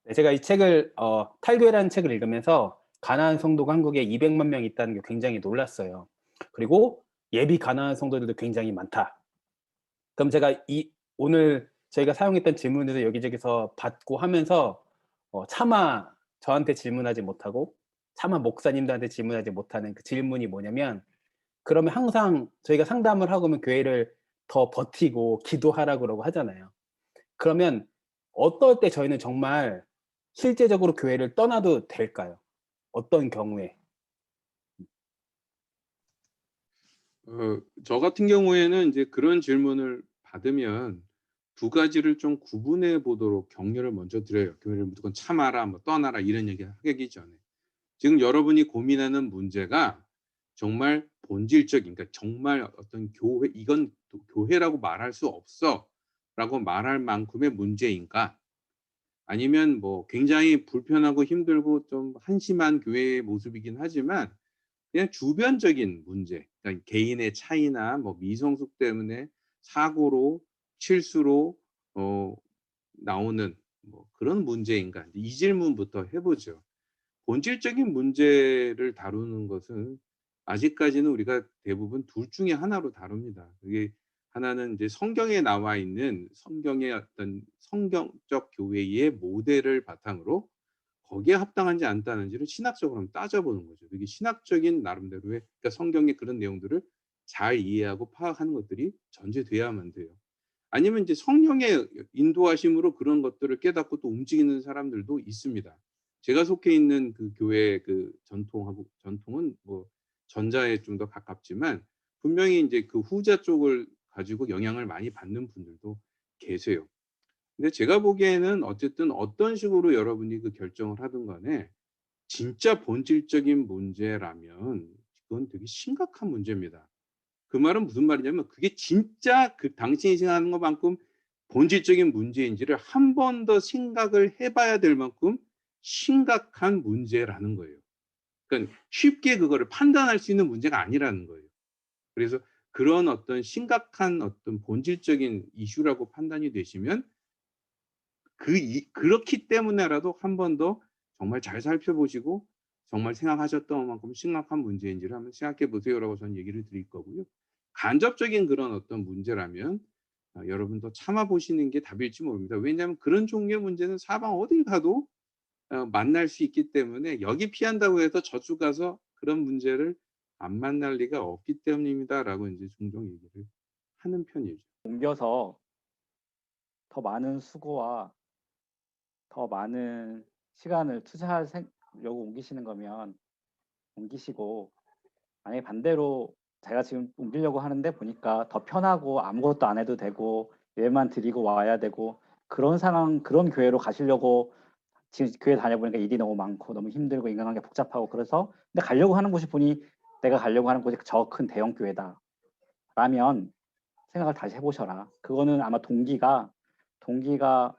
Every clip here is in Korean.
네, 제가 이 책을 탈교회라는 책을 읽으면서 가나안 성도가 한국에 200만 명 있다는 게 굉장히 놀랐어요. 그리고 예비 가나안 성도들도 굉장히 많다. 그럼 제가 오늘 저희가 사용했던 질문들을 여기저기서 받고 하면서 차마 저한테 질문하지 못하고 차마 목사님들한테 질문하지 못하는 그 질문이 뭐냐면, 그러면 항상 저희가 상담을 하고 오면 교회를 더 버티고 기도하라고 그러고 하잖아요. 그러면 어떨 때 저희는 정말 실제적으로 교회를 떠나도 될까요? 어떤 경우에? 저 같은 경우에는 이제 그런 질문을 받으면 두 가지를 좀 구분해 보도록 격려를 먼저 드려요. "교회를 무조건 참아라." 뭐 "떠나라." 이런 얘기 하기 전에. 지금 여러분이 고민하는 문제가 정말 본질적인, 그러니까 정말 어떤 교회, "이건 도 교회라고 말할 수 없어."라고 말할 만큼의 문제인가? 아니면 뭐 굉장히 불편하고 힘들고 좀 한심한 교회의 모습이긴 하지만 그냥 주변적인 문제, 그러니까 개인의 차이나 뭐 미성숙 때문에 사고로, 실수로 어 나오는 뭐 그런 문제인가? 이 질문부터 해 보죠. 본질적인 문제를 다루는 것은 아직까지는 우리가 대부분 둘 중에 하나로 다룹니다. 그게 하나는 이제 성경에 나와 있는 성경의 어떤 성경적 교회의 모델을 바탕으로 거기에 합당한지 안 합당한지를 신학적으로 한번 따져보는 거죠. 그게 신학적인 나름대로의, 그러니까 성경의 그런 내용들을 잘 이해하고 파악하는 것들이 전제돼야만 돼요. 아니면 이제 성령의 인도하심으로 그런 것들을 깨닫고 또 움직이는 사람들도 있습니다. 제가 속해 있는 그 교회의 그 전통은 뭐 전자에 좀 더 가깝지만 분명히 인제 그 후자 쪽을 가지고 영향을 많이 받는 분들도 계세요. 근데 제가 보기에는 어쨌든 어떤 식으로 여러분이 그 결정을 하든 간에 진짜 본질적인 문제라면 그건 되게 심각한 문제입니다. 그 말은 무슨 말이냐면 그게 진짜 그 당신이 생각하는 것만큼 본질적인 문제인지를 한 번 더 생각을 해 봐야 될 만큼 심각한 문제라는 거예요. 그러니까 쉽게 그거를 판단할 수 있는 문제가 아니라는 거예요. 그래서 그런 어떤 심각한 어떤 본질적인 이슈라고 판단이 되시면 그렇기 때문에라도 한 번 더 정말 잘 살펴보시고 정말 생각하셨던 만큼 심각한 문제인지를 한번 생각해 보세요라고 저는 얘기를 드릴 거고요. 간접적인 그런 어떤 문제라면 여러분도 참아 보시는 게 답일지 모릅니다. 왜냐하면 그런 종류의 문제는 사방 어딜 가도 만날 수 있기 때문에 여기 피한다고 해서 저쪽 가서 그런 문제를 안 만날 리가 없기 때문입니다라고 인제 종종 얘기를 하는 편이죠. 옮겨서 더 많은 수고와 더 많은 시간을 투자할 려고 옮기시는 거면 옮기시고, 만약에 반대로 제가 지금 옮기려고 하는데 보니까 더 편하고 아무것도 안 해도 되고 예배만 드리고 와야 되고 그런 상황, 그런 교회로 가시려고 지금 교회 다녀보니까 일이 너무 많고 너무 힘들고 인간관계 복잡하고 그래서 근데 가려고 하는 곳이 보니 내가 가려고 하는 곳이 저 큰 대형 교회다 라면 생각을 다시 해 보셔라. 그거는 아마 동기가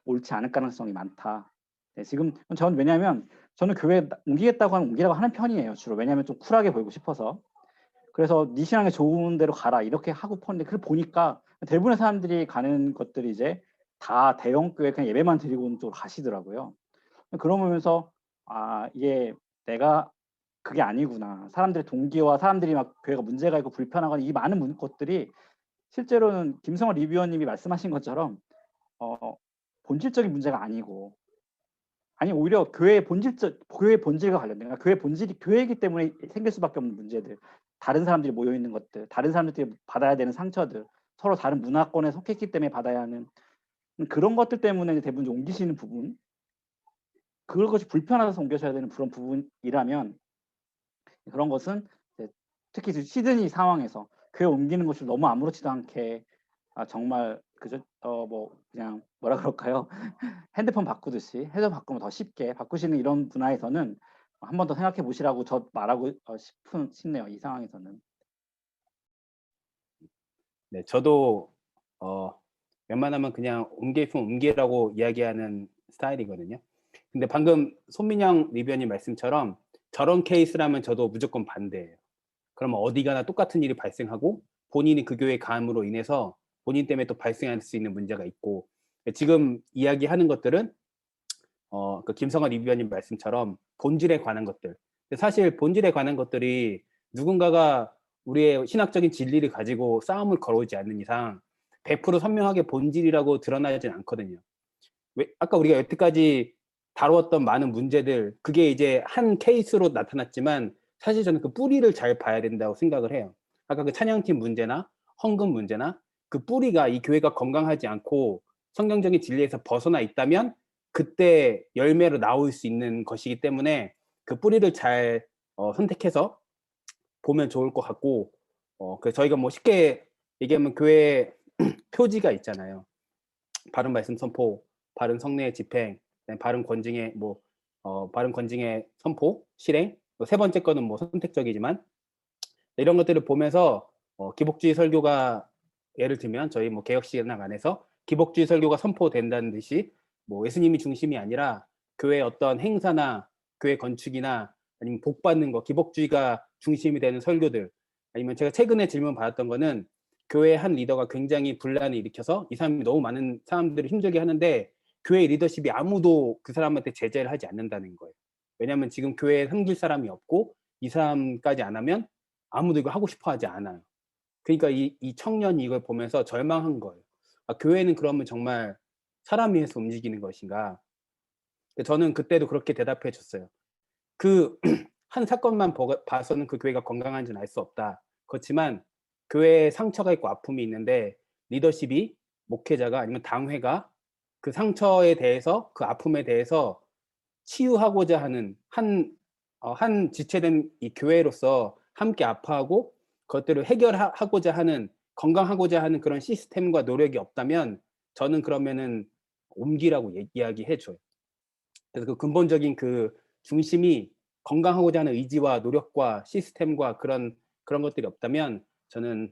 옳지 않을 가능성이 많다. 네, 지금 저는 왜냐하면 저는 교회 옮기겠다고 하면 옮기라고 하는 편이에요, 주로. 왜냐하면 좀 쿨하게 보이고 싶어서. 그래서 "네 신앙이 좋은 데로 가라." 이렇게 하고 퍼는데 그걸 보니까 대부분의 사람들이 가는 것들이 이제 다 대형 교회 그냥 예배만 드리고 오는 쪽으로 가시더라고요. 그러면서 '아 이게 내가 그게 아니구나. 사람들의 동기와 사람들이 막 교회가 문제가 있고 불편하거나 이 많은 것들이 실제로는 김성월 리뷰어님이 말씀하신 것처럼 어 본질적인 문제가 아니고 아니 오히려 교회의 본질과 관련된 그러니까 교회의 본질이 교회이기 때문에 생길 수밖에 없는 문제들, 다른 사람들이 모여 있는 것들, 다른 사람들이 받아야 되는 상처들, 서로 다른 문화권에 속해 있기 때문에 받아야 하는 그런 것들 때문에 대부분 옮기시는 부분, 그것이 불편해서 옮겨셔야 되는 그런 부분이라면 그런 것은 이제 특히 이제 시드니 상황에서 교회 옮기는 것이 너무 아무렇지도 않게 정말 그저 뭐 그냥 뭐라 그럴까요? 핸드폰 바꾸듯이 해서 바꾸면 더 쉽게 바꾸시는 이런 분야에서는 한 번 더 생각해 보시라고 저 말하고 싶네요, 이 상황에서는. 네, 저도 웬만하면 그냥 옮길 품 옮기라고 이야기하는 스타일이거든요. 근데 방금 손민영 리뷰어님 말씀처럼 저런 케이스라면 저도 무조건 반대예요. 그러면 어디 가나 똑같은 일이 발생하고 본인이 그 교회에 감으로 인해서 본인 때문에 또 발생할 수 있는 문제가 있고, 지금 이야기하는 것들은 그 김성환 리뷰어님 말씀처럼 본질에 관한 것들. 근데 사실 본질에 관한 것들이 누군가가 우리의 신학적인 진리를 가지고 싸움을 걸어오지 않는 이상 100% 선명하게 본질이라고 드러나진 않거든요. 아까 우리가 여태까지 다루었던 많은 문제들, 그게 이제 한 케이스로 나타났지만 사실 저는 그 뿌리를 잘 봐야 된다고 생각을 해요. 아까 그 찬양팀 문제나 헌금 문제나 그 뿌리가 이 교회가 건강하지 않고 성경적인 진리에서 벗어나 있다면 그때 열매로 나올 수 있는 것이기 때문에 그 뿌리를 잘 선택해서 보면 좋을 것 같고, 그 저희가 뭐 쉽게 얘기하면 교회 표지가 있잖아요. 바른 말씀 선포, 바른 성례의 집행, 바른 권징의 바른 권징의 선포, 실행. 세 번째 거는 뭐 선택적이지만 이런 것들을 보면서 기복주의 설교가 예를 들면 저희 뭐 개혁신학 안에서 기복주의 설교가 선포된다는 듯이 뭐 예수님이 중심이 아니라 교회 어떤 행사나 교회 건축이나 아니면 복 받는 거 기복주의가 중심이 되는 설교들 아니면 제가 최근에 질문 받았던 거는 교회 한 리더가 굉장히 분란을 일으켜서 이 사람이 너무 많은 사람들을 힘들게 하는데 교회 리더십이 아무도 그 사람한테 제재를 하지 않는다는 거예요. 왜냐하면 지금 교회에 섬길 사람이 없고 이 사람까지 안 하면 아무도 이거 하고 싶어 하지 않아요. 그러니까 이 청년이 이걸 보면서 절망한 거예요. 아, 교회는 그러면 정말 사람 위해서 움직이는 것인가? 저는 그때도 그렇게 대답해 줬어요. 그 한 사건만 봐서는 그 교회가 건강한지는 알 수 없다. 그렇지만 교회에 상처가 있고 아픔이 있는데 리더십이 목회자가 아니면 당회가 그 상처에 대해서 그 아픔에 대해서 치유하고자 하는 한 지체된 이 교회로서 함께 아파하고 그것들을 해결하고자 하는 건강하고자 하는 그런 시스템과 노력이 없다면 저는 그러면은 옮기라고 이야기해 줘요. 그래서 그 근본적인 그 중심이 건강하고자 하는 의지와 노력과 시스템과 그런 것들이 없다면 저는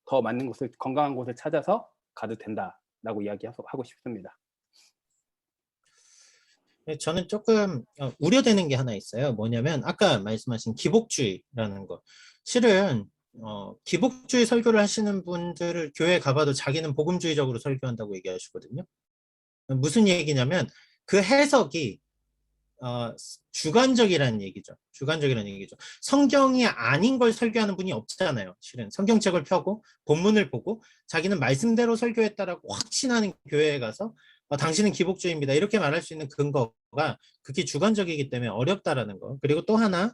더 맞는 곳을 건강한 곳을 찾아서 가도 된다라고 이야기하고 싶습니다. 저는 조금 우려되는 게 하나 있어요. 뭐냐면 아까 말씀하신 기복주의라는 거. 실은 기복주의 설교를 하시는 분들을 교회에 가봐도 자기는 복음주의적으로 설교한다고 얘기하시거든요. 무슨 얘기냐면 그 해석이 주관적이라는 얘기죠. 주관적이라는 얘기죠. 성경이 아닌 걸 설교하는 분이 없잖아요. 실은 성경책을 펴고 본문을 보고 자기는 말씀대로 설교했다라고 확신하는 교회에 가서 당신은 기복주의입니다. 이렇게 말할 수 있는 근거가 극히 주관적이기 때문에 어렵다라는 거. 그리고 또 하나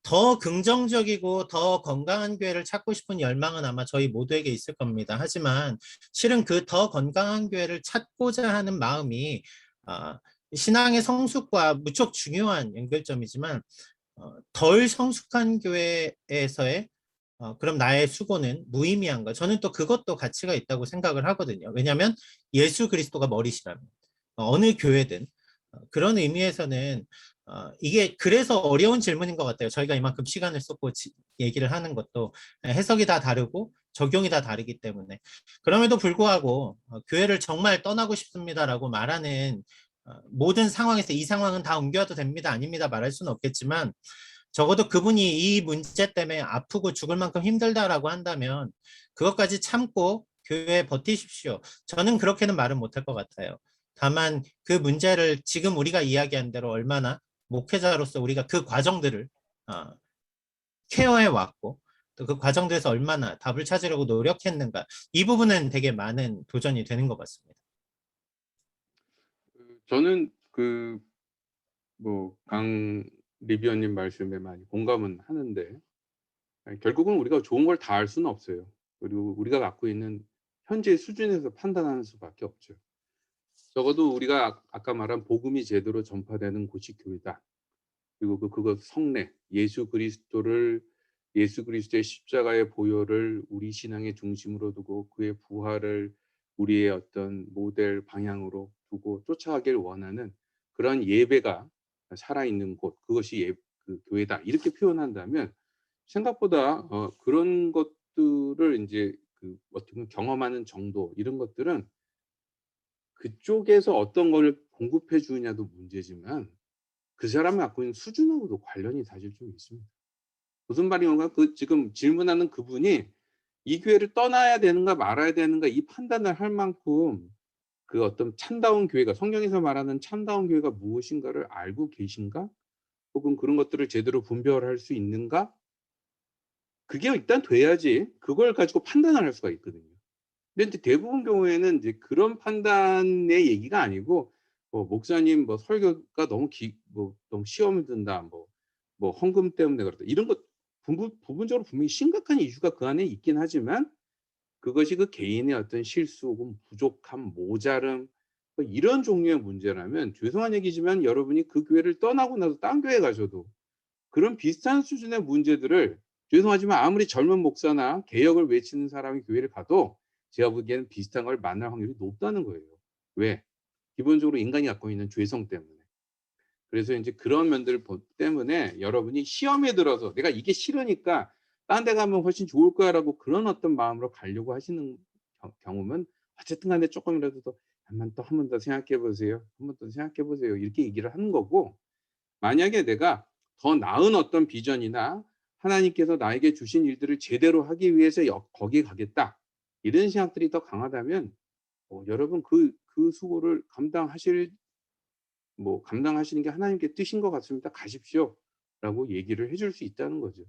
더 긍정적이고 더 건강한 교회를 찾고 싶은 열망은 아마 저희 모두에게 있을 겁니다. 하지만 실은 그 더 건강한 교회를 찾고자 하는 마음이 신앙의 성숙과 무척 중요한 연결점이지만 덜 성숙한 교회에서의 그럼 나의 수고는 무의미한가? 저는 또 그것도 가치가 있다고 생각을 하거든요. 왜냐하면 예수 그리스도가 머리시라면 어느 교회든 그런 의미에서는 이게 그래서 어려운 질문인 것 같아요. 저희가 이만큼 시간을 쏟고 얘기를 하는 것도 해석이 다 다르고 적용이 다 다르기 때문에 그럼에도 불구하고 교회를 정말 떠나고 싶습니다라고 말하는 모든 상황에서 이 상황은 다 옮겨도 됩니다. 아닙니다. 말할 수는 없겠지만 적어도 그분이 이 문제 때문에 아프고 죽을 만큼 힘들다라고 한다면 그것까지 참고 교회에 버티십시오. 저는 그렇게는 말은 못할 것 같아요. 다만 그 문제를 지금 우리가 이야기한 대로 얼마나 목회자로서 우리가 그 과정들을 케어해 왔고 또 그 과정들에서 얼마나 답을 찾으려고 노력했는가 이 부분은 되게 많은 도전이 되는 것 같습니다. 저는 강 리뷰어님 말씀에 많이 공감은 하는데 결국은 우리가 좋은 걸 다 알 수는 없어요. 그리고 우리가 갖고 있는 현재 수준에서 판단하는 수밖에 없죠. 적어도 우리가 아까 말한 복음이 제대로 전파되는 곳이 교회다. 그리고 그것 성례, 예수 그리스도의 십자가의 보혈을 우리 신앙의 중심으로 두고 그의 부활을 우리의 어떤 모델 방향으로 두고 쫓아가길 원하는 그런 예배가 살아있는 곳, 그것이 그 교회다. 이렇게 표현한다면 생각보다 그런 것들을 이제 어떻게 경험하는 정도 이런 것들은 그쪽에서 어떤 걸 공급해 주느냐도 문제지만 그 사람이 갖고 있는 수준하고도 관련이 사실 좀 있습니다. 무슨 말인가? 지금 질문하는 그분이 이 교회를 떠나야 되는가 말아야 되는가 이 판단을 할 만큼 그 어떤 참다운 교회가 성경에서 말하는 참다운 교회가 무엇인가를 알고 계신가? 혹은 그런 것들을 제대로 분별할 수 있는가? 그게 일단 돼야지 그걸 가지고 판단을 할 수가 있거든요. 근데 이제 대부분 경우에는 이제 그런 판단의 얘기가 아니고 목사님 뭐 설교가 너무 시험이 든다. 뭐 헌금 때문에 그렇다. 이런 것 부분적으로 분명히 심각한 이슈가 그 안에 있긴 하지만 그것이 그 개인의 어떤 실수 혹은 부족함, 모자름 뭐 이런 종류의 문제라면 죄송한 얘기지만 여러분이 그 교회를 떠나고 나서 딴 교회 가셔도 그런 비슷한 수준의 문제들을 죄송하지만 아무리 젊은 목사나 개혁을 외치는 사람이 교회를 가도 제가 보기에는 비슷한 걸 만날 확률이 높다는 거예요. 왜? 기본적으로 인간이 갖고 있는 죄성 때문에. 그래서 이제 그런 면들 때문에 여러분이 시험에 들어서 내가 이게 싫으니까 딴 데 가면 훨씬 좋을 거야라고 그런 어떤 마음으로 가려고 하시는 경우면 어쨌든 간에 조금이라도 더 한 번 더 생각해 보세요. 한 번 더 생각해 보세요. 이렇게 얘기를 하는 거고 만약에 내가 더 나은 어떤 비전이나 하나님께서 나에게 주신 일들을 제대로 하기 위해서 거기에 가겠다. 이런 생각들이 더 강하다면 여러분 그 수고를 감당하시는 게 하나님께 뜻인 것 같습니다. 가십시오라고 얘기를 해줄 수 있다는 거죠.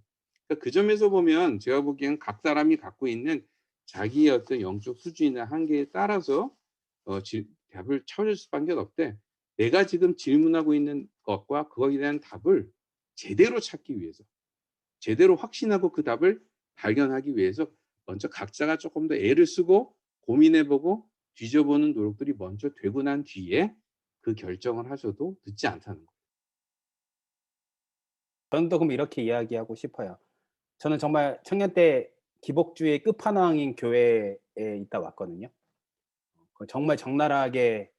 그러니까 그 점에서 보면 제가 보기엔 각 사람이 갖고 있는 자기의 어떤 영적 수준이나 한계에 따라서 답을 찾을 수밖에 없대. 내가 지금 질문하고 있는 것과 그거에 대한 답을 제대로 찾기 위해서, 제대로 확신하고 그 답을 발견하기 위해서 먼저 각자가 조금 더 애를 쓰고 고민해보고 뒤져보는 노력들이 먼저 되고 난 뒤에 그 결정을 하셔도 늦지 않다는 거예요. 저는 또 그럼 이렇게 이야기하고 싶어요. 저는 정말 청년 때 기복주의 끝판왕인 교회에 있다 왔거든요. 정말 적나라하게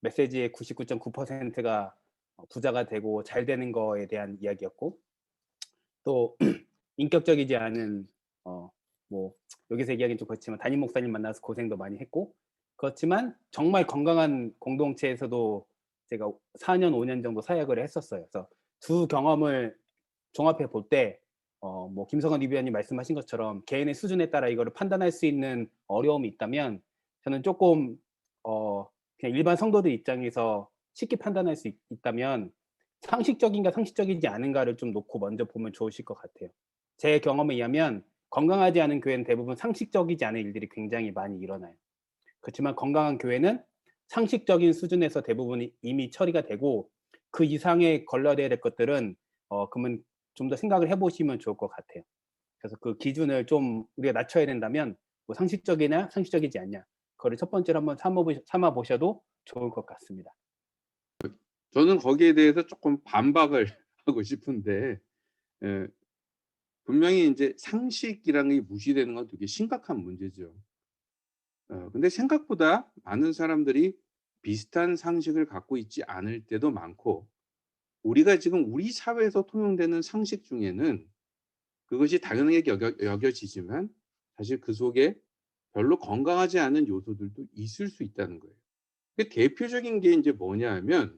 메시지의 99.9%가 부자가 되고 잘 되는 거에 대한 이야기였고 또 인격적이지 않은 뭐 여기서 얘기하기는 좀 그렇지만 담임 목사님 만나서 고생도 많이 했고 그렇지만 정말 건강한 공동체에서도 제가 4년, 5년 정도 사역을 했었어요. 그래서 두 경험을 종합해 볼 때 뭐 김성환 리뷰아님 말씀하신 것처럼 개인의 수준에 따라 이거를 판단할 수 있는 어려움이 있다면 저는 조금 그냥 일반 성도들 입장에서 쉽게 판단할 수 있다면 상식적인가 상식적이지 않은가를 좀 놓고 먼저 보면 좋으실 것 같아요. 제 경험에 의하면 건강하지 않은 교회는 대부분 상식적이지 않은 일들이 굉장히 많이 일어나요. 그렇지만 건강한 교회는 상식적인 수준에서 대부분 이미 처리가 되고 그 이상의 걸러내야 될 것들은 그러면 좀 더 생각을 해보시면 좋을 것 같아요. 그래서 그 기준을 좀 우리가 낮춰야 된다면 뭐 상식적이냐 상식적이지 않냐 그거를 첫 번째로 한번 삼아 보셔도 좋을 것 같습니다. 저는 거기에 대해서 조금 반박을 하고 싶은데 분명히 이제 상식이라는 게 무시되는 건 되게 심각한 문제죠. 근데 생각보다 많은 사람들이 비슷한 상식을 갖고 있지 않을 때도 많고 우리가 지금 우리 사회에서 통용되는 상식 중에는 그것이 당연하게 여겨지지만 사실 그 속에 별로 건강하지 않은 요소들도 있을 수 있다는 거예요. 그 대표적인 게 이제 뭐냐 하면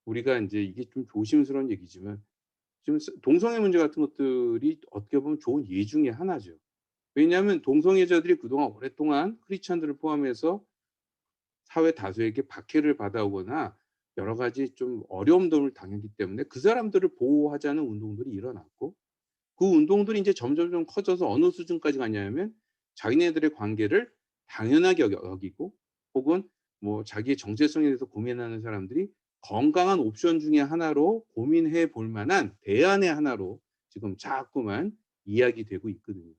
우리가 이제 이게 좀 조심스러운 얘기지만 지금 동성애 문제 같은 것들이 어떻게 보면 좋은 예 중에 하나죠. 왜냐하면 동성애자들이 그동안 오랫동안 크리스찬들을 포함해서 사회 다수에게 박해를 받아오거나 여러 가지 좀 어려움들을 당했기 때문에 그 사람들을 보호하자는 운동들이 일어났고 그 운동들이 이제 점점점 커져서 어느 수준까지 갔냐면 자기네들의 관계를 당연하게 여기고 혹은 뭐 자기의 정체성에 대해서 고민하는 사람들이 건강한 옵션 중에 하나로 고민해 볼 만한 대안의 하나로 지금 자꾸만 이야기되고 있거든요.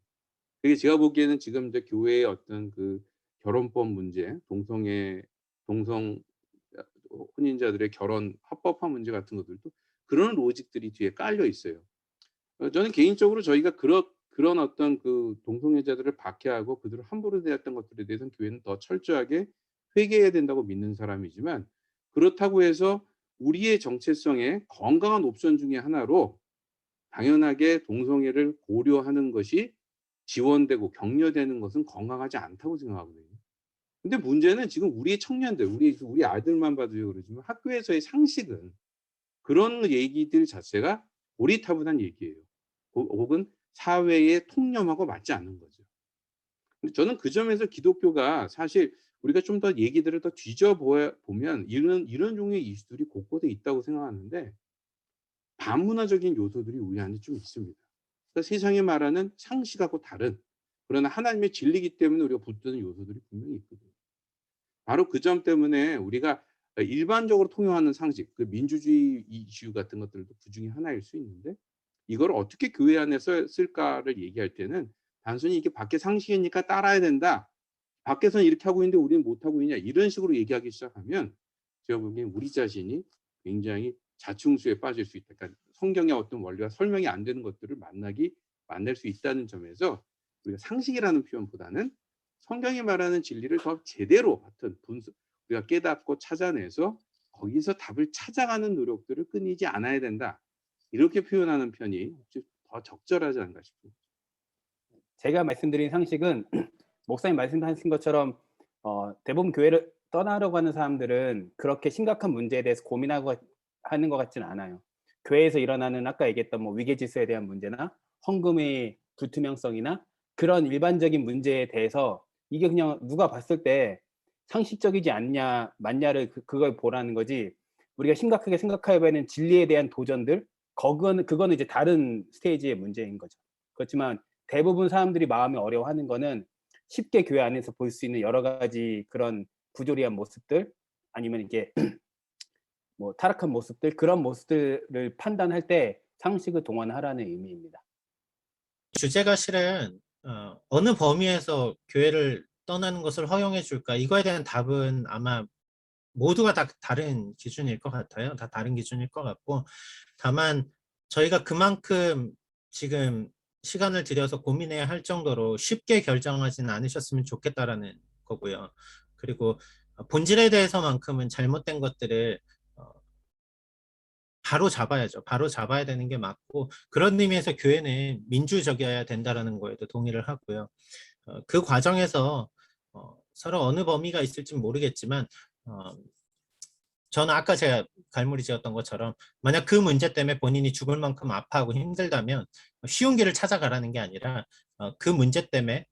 그게 제가 보기에는 지금 이제 교회의 어떤 그 결혼법 문제, 동성 혼인자들의 결혼 합법화 문제 같은 것들도 그런 로직들이 뒤에 깔려 있어요. 저는 개인적으로 저희가 그런 어떤 그 동성애자들을 박해하고 그들을 함부로 대했던 것들에 대해서는 교회는 더 철저하게 회개해야 된다고 믿는 사람이지만 그렇다고 해서 우리의 정체성에 건강한 옵션 중에 하나로 당연하게 동성애를 고려하는 것이 지원되고 격려되는 것은 건강하지 않다고 생각하거든요. 근데 문제는 지금 우리의 청년들, 우리 아들만 봐도요 그러지만 학교에서의 상식은 그런 얘기들 자체가 고리타분한 얘기예요. 혹은 사회의 통념하고 맞지 않는 거죠. 근데 저는 그 점에서 기독교가 사실 우리가 좀 더 얘기들을 더 보면 이런 종류의 이슈들이 곳곳에 있다고 생각하는데 반문화적인 요소들이 우리 안에 좀 있습니다. 그러니까 세상이 말하는 상식하고 다른 그러나 하나님의 진리이기 때문에 우리가 붙드는 요소들이 분명히 있거든요. 바로 그 점 때문에 우리가 일반적으로 통용하는 상식, 그 민주주의 이슈 같은 것들도 그중에 하나일 수 있는데 이걸 어떻게 교회 안에서 쓸까를 얘기할 때는 단순히 이게 밖에 상식이니까 따라야 된다. 밖에서는 이렇게 하고 있는데 우리는 못하고 있냐 이런 식으로 얘기하기 시작하면 제가 보기엔 우리 자신이 굉장히 자충수에 빠질 수 있다. 그러니까 성경의 어떤 원리와 설명이 안 되는 것들을 만날 수 있다는 점에서 우리가 상식이라는 표현보다는 성경이 말하는 진리를 더 제대로 우리가 깨닫고 찾아내서 거기서 답을 찾아가는 노력들을 끊이지 않아야 된다. 이렇게 표현하는 편이 혹시 더 적절하지 않을까 싶습니다. 제가 말씀드린 상식은 목사님 말씀하신 것처럼 대부분 교회를 떠나려고 하는 사람들은 그렇게 심각한 문제에 대해서 고민하고 하는 것 같지는 않아요. 교회에서 일어나는 아까 얘기했던 뭐 위계질서에 대한 문제나 헌금의 불투명성이나 그런 일반적인 문제에 대해서 이게 그냥 누가 봤을 때 상식적이지 않냐 맞냐를 그걸 보라는 거지, 우리가 심각하게 생각해야 하는 진리에 대한 도전들 그거는 이제 다른 스테이지의 문제인 거죠. 그렇지만 대부분 사람들이 마음이 어려워하는 거는 쉽게 교회 안에서 볼 수 있는 여러 가지 그런 부조리한 모습들 아니면 이게 뭐 타락한 모습들, 그런 모습들을 판단할 때 상식을 동원하라는 의미입니다. 주제가 실은 어느 범위에서 교회를 떠나는 것을 허용해 줄까? 이거에 대한 답은 아마 모두가 다 다른 기준일 것 같아요. 다 다른 기준일 것 같고, 다만 저희가 그만큼 지금 시간을 들여서 고민해야 할 정도로 쉽게 결정하지는 않으셨으면 좋겠다라는 거고요. 그리고 본질에 대해서만큼은 잘못된 것들을 바로 잡아야죠. 바로 잡아야 되는 게 맞고, 그런 의미에서 교회는 민주적이어야 된다라는 거에도 동의를 하고요. 그 과정에서 서로 어느 범위가 있을지는 모르겠지만 저는 아까 제가 갈무리 지었던 것처럼 만약 그 문제 때문에 본인이 죽을 만큼 아파하고 힘들다면 쉬운 길을 찾아가라는 게 아니라 그 문제 때문에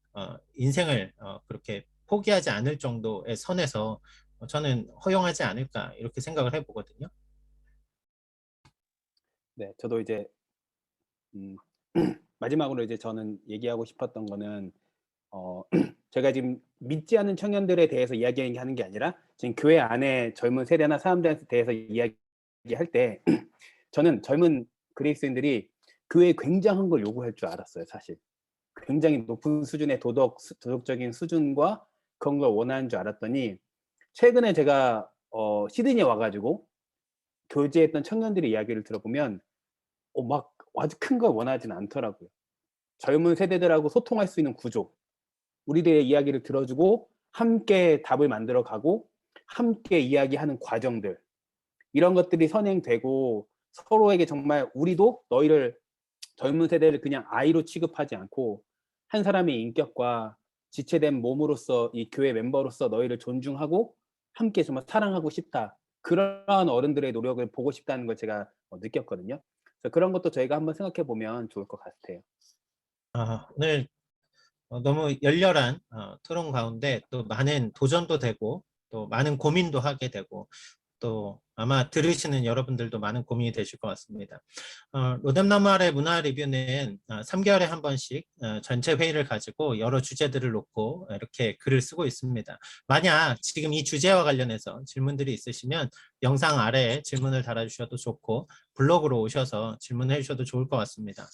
인생을 그렇게 포기하지 않을 정도의 선에서 저는 허용하지 않을까 이렇게 생각을 해보거든요. 네, 저도 이제 마지막으로 이제 저는 얘기하고 싶었던 거는 제가 지금 믿지 않는 청년들에 대해서 이야기하는 게 아니라 지금 교회 안에 젊은 세대나 사람들에 대해서 이야기할 때 저는 젊은 그리스도인들이 교회에 굉장한 걸 요구할 줄 알았어요. 사실 굉장히 높은 수준의 도덕적인 수준과 그런 걸 원하는 줄 알았더니 최근에 제가 시드니에 와가지고 교제했던 청년들의 이야기를 들어보면 막 아주 큰 걸 원하지는 않더라고요. 젊은 세대들하고 소통할 수 있는 구조, 우리들의 이야기를 들어주고 함께 답을 만들어 가고 함께 이야기하는 과정들, 이런 것들이 선행되고 서로에게 정말 우리도 너희를, 젊은 세대를 그냥 아이로 취급하지 않고 한 사람의 인격과 지체된 몸으로서 이 교회 멤버로서 너희를 존중하고 함께 정말 사랑하고 싶다, 그러한 어른들의 노력을 보고 싶다는 걸 제가 느꼈거든요. 그래서 그런 것도 저희가 한번 생각해 보면 좋을 것 같아요. 오늘 너무 열렬한 토론 가운데 또 많은 도전도 되고 또 많은 고민도 하게 되고 또 아마 들으시는 여러분들도 많은 고민이 되실 것 같습니다. 로뎀나무아래 문화 리뷰는 3개월에 한 번씩 전체 회의를 가지고 여러 주제들을 놓고 이렇게 글을 쓰고 있습니다. 만약 지금 이 주제와 관련해서 질문들이 있으시면 영상 아래에 질문을 달아주셔도 좋고 블로그로 오셔서 질문해 주셔도 좋을 것 같습니다.